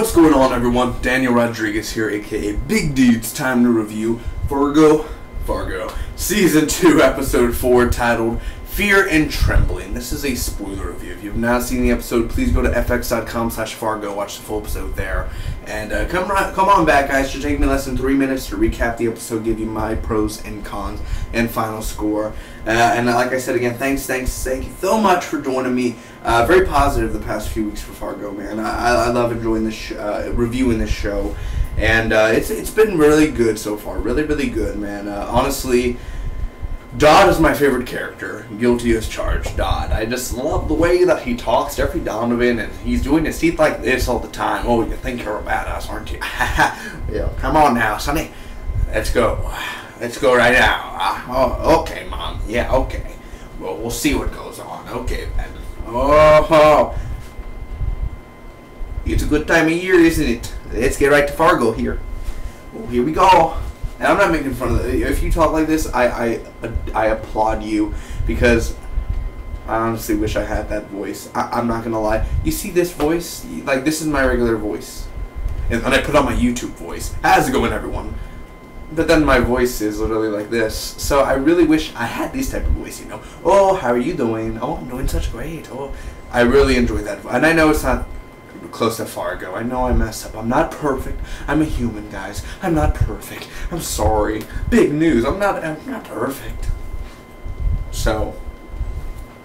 What's going on, everyone? Daniel Rodriguez here, aka Big D. It's time to review Fargo, Season 2, Episode 4, titled Fear and Trembling. This is a spoiler review. If you've not seen the episode, please go to fx.com/Fargo, watch the full episode there. And come on back, guys. It should take me less than 3 minutes to recap the episode, give you my pros and cons and final score. And like I said again, thank you so much for joining me. Very positive the past few weeks for Fargo, man. I love enjoying this reviewing this show, and it's been really good so far. Really good, man. Honestly, Dodd is my favorite character. Guilty as charged, Dodd. I just love the way that he talks, Jeffrey Donovan, and he's doing his teeth like this all the time. Oh, you think you're a badass, aren't you? Yeah, come on now, Sonny. Let's go. Let's go right now. Oh, okay, Mom. Yeah, okay. Well, we'll see what goes on. Okay, then. Oh, it's a good time of year, isn't it? Let's get right to Fargo here. Oh, here we go. And I'm not making fun of it. If you talk like this, I applaud you, because I honestly wish I had that voice. I'm not gonna lie. You see this voice? Like, this is my regular voice, and I put on my YouTube voice. How's it going, everyone? But then my voice is literally like this. So I really wish I had this type of voice, you know. Oh, how are you doing? Oh, I'm doing such great. Oh, I really enjoy that. And I know it's not close to Fargo. I know I messed up. I'm not perfect. I'm a human, guys. I'm not perfect. I'm sorry. Big news. I'm not perfect. So,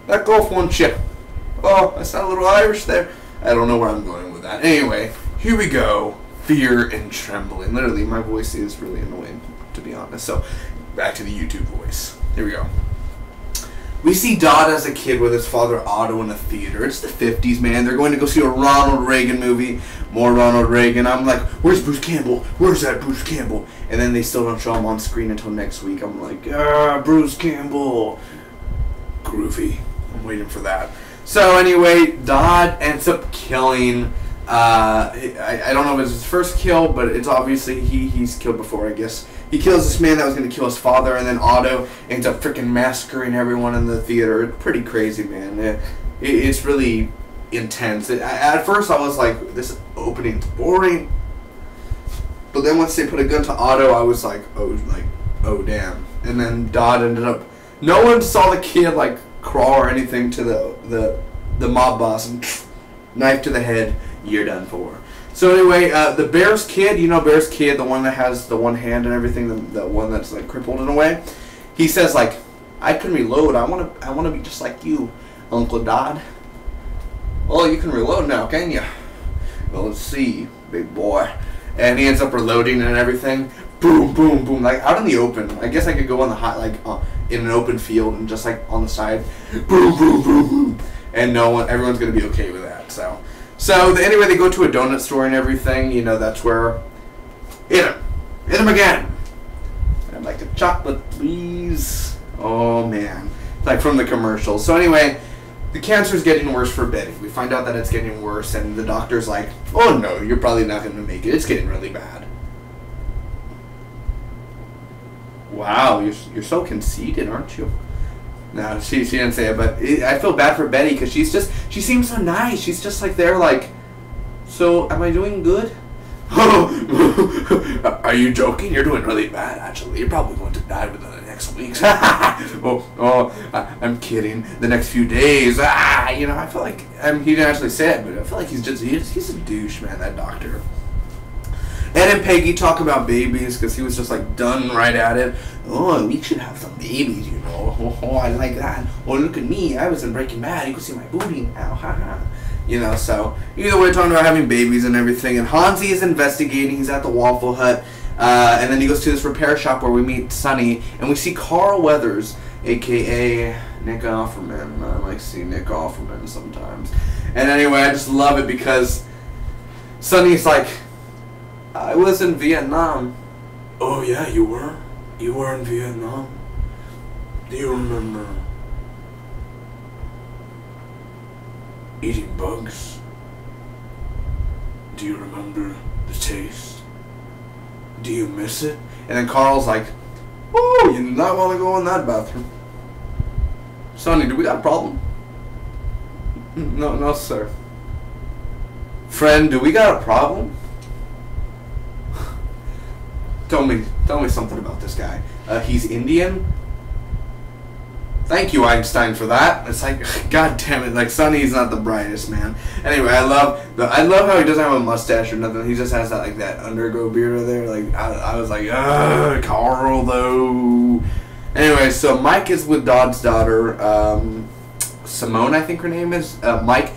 that golf one chip. Oh, I sound a little Irish there. I don't know where I'm going with that. Anyway, here we go. Fear and Trembling. Literally, my voice is really annoying, to be honest. So, back to the YouTube voice. Here we go. We see Dodd as a kid with his father Otto in a theater. It's the 50s, man. They're going to go see a Ronald Reagan movie. More Ronald Reagan. I'm like, where's Bruce Campbell? Where's that Bruce Campbell? And then they still don't show him on screen until next week. I'm like, Bruce Campbell. Groovy. I'm waiting for that. So anyway, Dodd ends up killing... I don't know if it's his first kill, but it's obviously he's killed before, I guess. He kills this man that was going to kill his father, and then Otto ends up freaking massacring everyone in the theater. It's pretty crazy, man. It's really intense. At first I was like, this opening's boring, but then once they put a gun to Otto, I was like, oh damn. And then Dodd ended up, no one saw the kid like crawl or anything to the mob boss, and knife to the head. You're done for. So anyway, the Bear's kid, you know Bear's kid, the one that has the one hand and everything, the one that's like crippled in a way. He says like, I can reload. I wanna be just like you, Uncle Dodd. Well, you can reload now, can you? Well, let's see, big boy. And he ends up reloading and everything. Boom, boom, boom, like out in the open. I guess I could go on the hot, like in an open field and just like on the side. Boom, boom, boom, boom. And everyone's gonna be okay with that. So anyway, they go to a donut store and everything. You know, that's where... Hit him again! I'd like a chocolate, please. Oh, man. Like from the commercials. So anyway, the cancer's getting worse for Betty. We find out that it's getting worse, and the doctor's like, oh no, you're probably not going to make it. It's getting really bad. Wow, you're so conceited, aren't you? No, she didn't say it, but I feel bad for Betty, because she seems so nice. She's just like there, like, so am I doing good? Are you joking? You're doing really bad, actually. You're probably going to die within the next weeks. I'm kidding. The next few days. You know, I feel like, he didn't actually say it, but I feel like he's a douche, man, that doctor. Ed and Peggy talk about babies, because he was just like done right at it. Oh, we should have some babies, you know. Oh, I like that. Oh, look at me. I was in Breaking Bad. You could see my booty now. Haha. You know, so either way, talking about having babies and everything. And Hansi is investigating. He's at the Waffle Hut. And then he goes to this repair shop where we meet Sonny. And we see Carl Weathers, a.k.a. Nick Offerman. I like seeing Nick Offerman sometimes. And anyway, I just love it because Sonny's like, I was in Vietnam. Oh yeah, you were? You were in Vietnam? Do you remember eating bugs? Do you remember the taste? Do you miss it? And then Carl's like, oh, you do not want to go in that bathroom. Sonny, do we got a problem? No, sir. Friend, do we got a problem? Tell me something about this guy. He's Indian. Thank you, Einstein, for that. It's like, God damn it, like Sonny's not the brightest, man. Anyway, I love how he doesn't have a mustache or nothing. He just has that like that undergo beard over there. Like I was like, Carl though. Anyway, so Mike is with Dodd's daughter, Simone, I think her name is. Mike,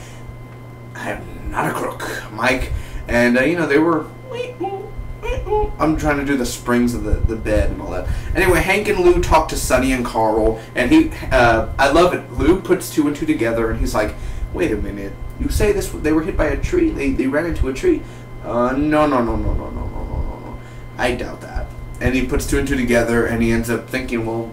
I am not a crook. Mike, and you know they were. I'm trying to do the springs of the bed and all that. Anyway, Hank and Lou talk to Sonny and Carl, and I love it. Lou puts 2 and 2 together, and he's like, "Wait a minute, you say this? They were hit by a tree? They ran into a tree? No. I doubt that." And he puts 2 and 2 together, and he ends up thinking, well,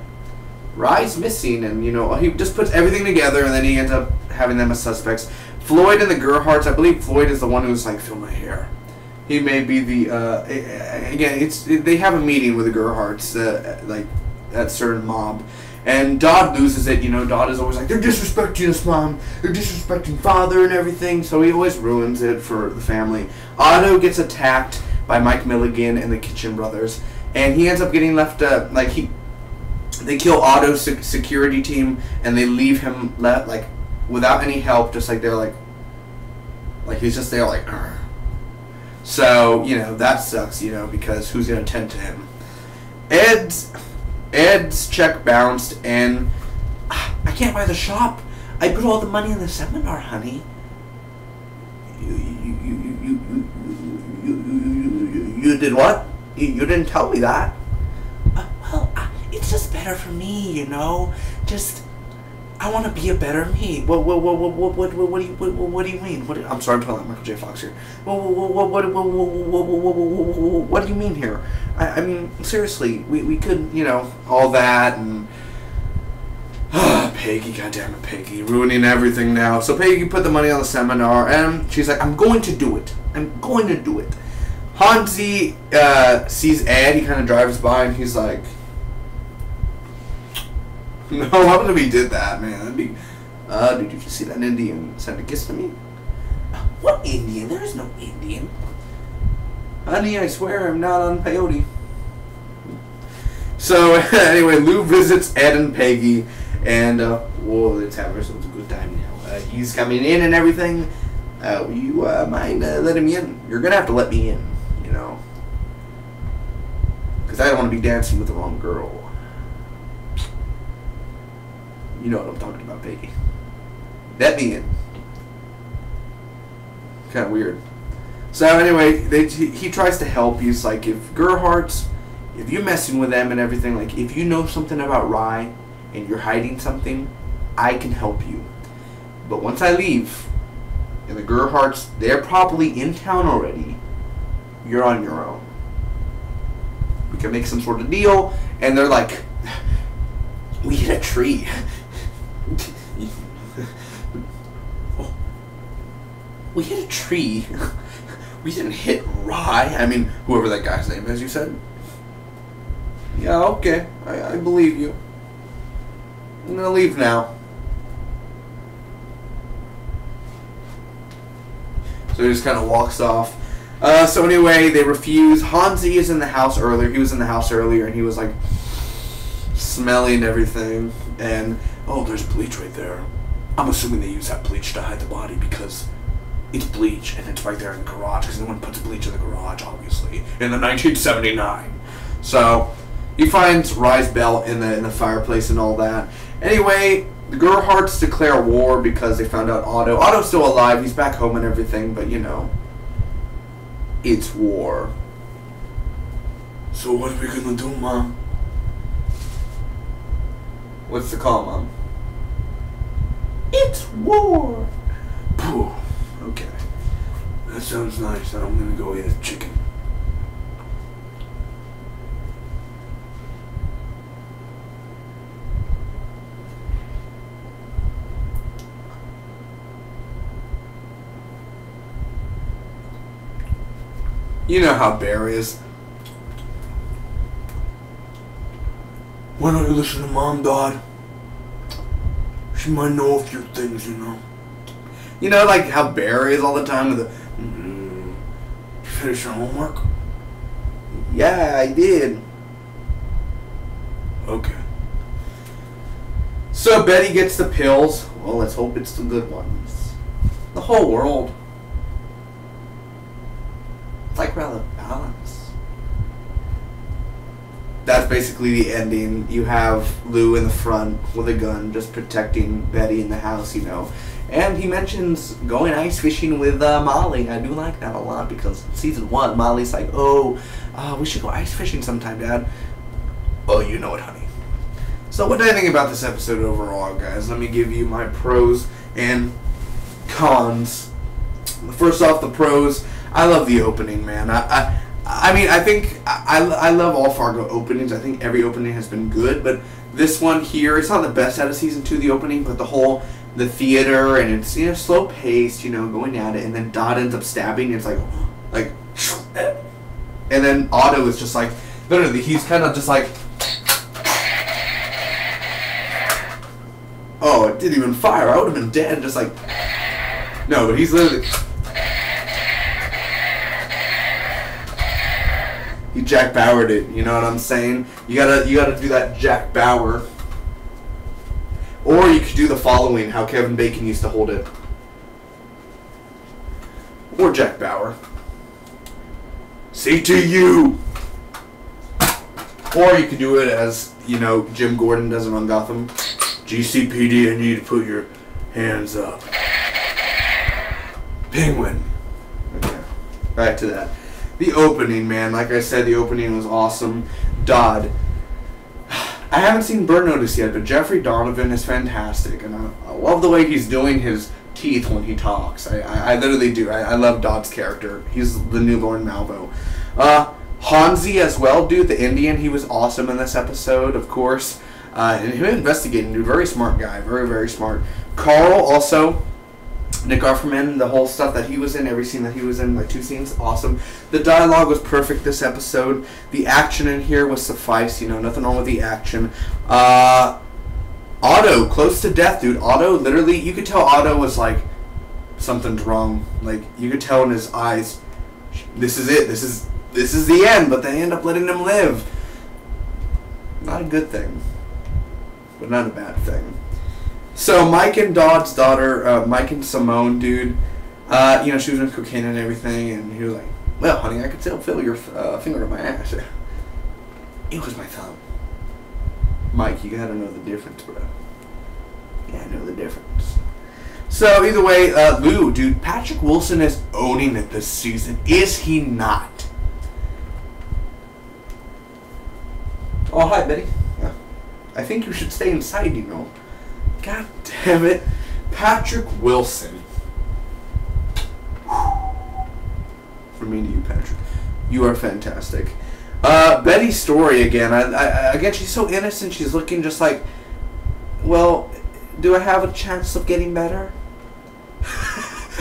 Rye's missing, and you know he just puts everything together, and then he ends up having them as suspects. Floyd and the Gerhardts. I believe Floyd is the one who's like, "Feel my hair." He may be the again. They have a meeting with the Gerhardts, like that certain mob, and Dodd loses it. You know, Dodd is always like, "They're disrespecting us, Mom. They're disrespecting Father and everything." So he always ruins it for the family. Otto gets attacked by Mike Milligan and the Kitchen Brothers, and he ends up getting left. They kill Otto's security team, and they leave him like without any help. Just like they're like he's just there like. Argh. So, you know, that sucks, you know, because who's going to tend to him? Ed's check bounced, and I can't buy the shop. I put all the money in the seminar, honey. You did what? You didn't tell me that. It's just better for me, you know? I want to be a better me. What do you mean? I'm sorry, I'm talking like Michael J. Fox here. What do you mean here? I mean, seriously, we could, you know, all that and Peggy, goddamn it, Peggy, ruining everything now. So Peggy put the money on the seminar, and she's like, I'm going to do it. I'm going to do it. Hansi sees Ed. He kind of drives by, and he's like. No, I wouldn't if he did that, man. That'd be. Did you just see that Indian send a kiss to me? What Indian? There is no Indian. Honey, I swear I'm not on peyote. So, anyway, Lou visits Ed and Peggy, and, whoa, let's have ourselves a good time now. He's coming in and everything. You mind letting me in? You're gonna have to let me in, you know. Because I don't want to be dancing with the wrong girl. You know what I'm talking about, Peggy. Let me in. Kind of weird. So anyway, he tries to help. He's like, if Gerhardt's, if you're messing with them and everything, like if you know something about Rye and you're hiding something, I can help you. But once I leave, and the Gerhardt's, they're probably in town already, you're on your own. We can make some sort of deal. And they're like, we hit a tree. Oh. We hit a tree. We didn't hit Rye. I mean, whoever that guy's name is, you said? Yeah, okay. I believe you. I'm gonna leave now. So he just kind of walks off. So anyway, they refuse. Hansi is in the house earlier. He was in the house earlier, and he was like smelling everything. And, oh, there's bleach right there. I'm assuming they use that bleach to hide the body because it's bleach, and it's right there in the garage, because no one puts bleach in the garage, obviously, in the 1979. So he finds Rye's belt in the fireplace and all that. Anyway, the Gerhardts declare war because they found out Otto. Otto's still alive. He's back home and everything, but, you know, it's war. So what are we gonna do, Mom? What's the call, Mom? It's war. Pooh. Okay. That sounds nice. I'm gonna go eat a chicken. You know how Bear is. Why don't you listen to Mom, Dad? She might know a few things, you know. You know, like how Bear is all the time with the finish your homework? Yeah, I did. Okay. So Betty gets the pills. Well, let's hope it's the good ones. The whole world. It's like we're out of balance. That's basically the ending. You have Lou in the front with a gun just protecting Betty in the house, you know. And he mentions going ice fishing with Molly. I do like that a lot because season 1, Molly's like, oh, we should go ice fishing sometime, Dad. Oh, you know it, honey. So what do I think about this episode overall, guys? Let me give you my pros and cons. First off, the pros. I love the opening, man. I mean, I think I love all Fargo openings. I think every opening has been good, but this one here, it's not the best out of season 2, the opening, but the theater, and it's, you know, slow paced, you know, going at it, and then Dot ends up stabbing, and it's like, and then Otto is just like, literally, he's kind of just like, oh, it didn't even fire. I would have been dead. Just like, no, but he's literally, he Jack Bowered it. You know what I'm saying? You gotta do that Jack Bauer. Or you could do the following, how Kevin Bacon used to hold it. Or Jack Bauer. CTU. Or you could do it as, you know, Jim Gordon does it on Gotham. GCPD, I need to put your hands up. Penguin. Okay, back to that. The opening, man. Like I said, the opening was awesome. Dodd. I haven't seen Burn Notice yet, but Jeffrey Donovan is fantastic. And I love the way he's doing his teeth when he talks. I literally do. I love Dodd's character. He's the new Lord Malvo. Hansi as well, dude. The Indian, he was awesome in this episode, of course. And him investigating, dude, very smart guy, very, very smart. Carl also, Nick Offerman, the whole stuff that he was in, every scene that he was in, like 2 scenes, awesome. The dialogue was perfect this episode. The action in here was suffice, you know, nothing wrong with the action. Otto, close to death, dude. Otto, literally, you could tell Otto was like, something's wrong. Like, you could tell in his eyes, this is it, this is the end, but they end up letting him live. Not a good thing. But not a bad thing. So Mike and Dodd's daughter, Mike and Simone, dude, you know, she was in cocaine and everything, and he was like, well, honey, I could still feel your finger in my ass. It was my thumb. Mike, you gotta know the difference, bro. Yeah, I know the difference. So either way, Lou, dude, Patrick Wilson is owning it this season. Is he not? Oh, hi, Betty. Yeah. I think you should stay inside, you know. God damn it. Patrick Wilson. From me to you, Patrick. You are fantastic. Betty's story again. Again, she's so innocent. She's looking just like, well, do I have a chance of getting better?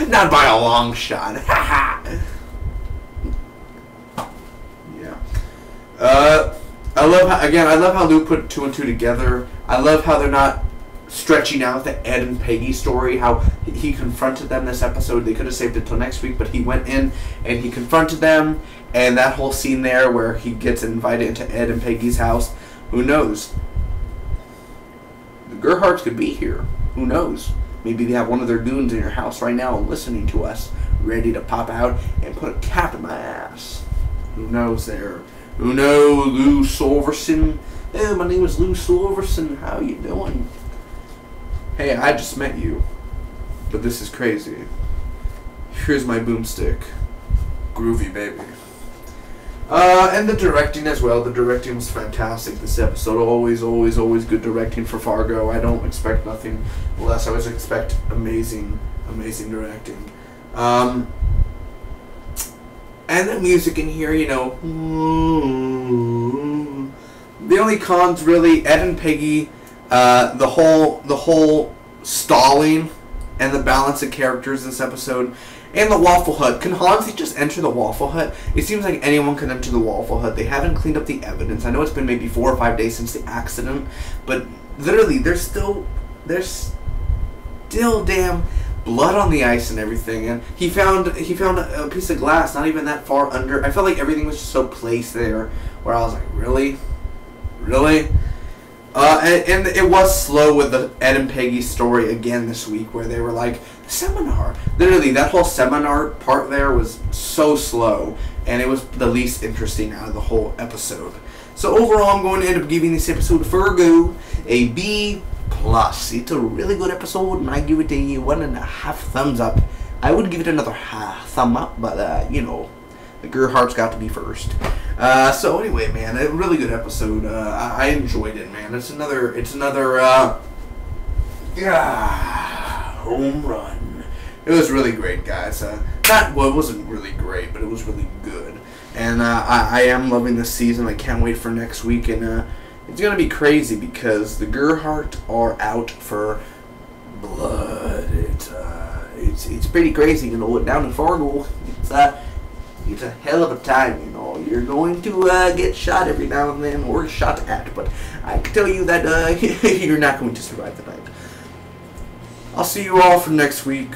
Not by a long shot. Yeah. I love how Lou put 2 and 2 together. I love how they're not stretching out the Ed and Peggy story, how he confronted them this episode. They could have saved it till next week, but he went in and he confronted them, and that whole scene there where he gets invited into Ed and Peggy's house. Who knows? The Gerhardts could be here. Who knows? Maybe they have one of their goons in your house right now listening to us, ready to pop out and put a cap in my ass. Who knows there? Who knows? Lou Silverson. Hey, my name is Lou Silverson. How you doing? Hey, I just met you. But this is crazy. Here's my boomstick. Groovy, baby. And the directing as well. The directing was fantastic this episode. Always good directing for Fargo. I don't expect nothing less. I always expect amazing directing. And the music in here, you know. The only cons really, Ed and Peggy, the whole stalling and the balance of characters in this episode, and the Waffle Hut. Can Hansi just enter the Waffle Hut? It seems like anyone can enter the Waffle Hut. They haven't cleaned up the evidence. I know it's been maybe 4 or 5 days since the accident, but literally, there's still damn blood on the ice and everything, and he found a piece of glass not even that far under. I felt like everything was just so placed there where I was like, really? And it was slow with the Ed and Peggy story again this week, where they were like, seminar. Literally, that whole seminar part there was so slow, and it was the least interesting out of the whole episode. So overall, I'm going to end up giving this episode of Fargo a B+. It's a really good episode, and I give it a 1.5 thumbs up. I would give it another thumb up, but you know, the Gerhardt's got to be first. So anyway, man, a really good episode. I enjoyed it, man. It's another home run. It was really great, guys. It wasn't really great, but it was really good. And I am loving this season. I can't wait for next week, and it's gonna be crazy because the Gerhardt are out for blood. It's pretty crazy, you know. Down in Fargo, it's a hell of a time, you know. You're going to get shot every now and then, or shot at, but I can tell you that you're not going to survive the night. I'll see you all for next week.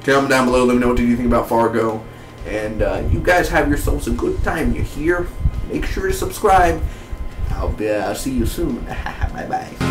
Comment down below, let me know what you think about Fargo. And you guys have yourselves a good time. You hear? Make sure to subscribe. I'll see you soon. Bye-bye.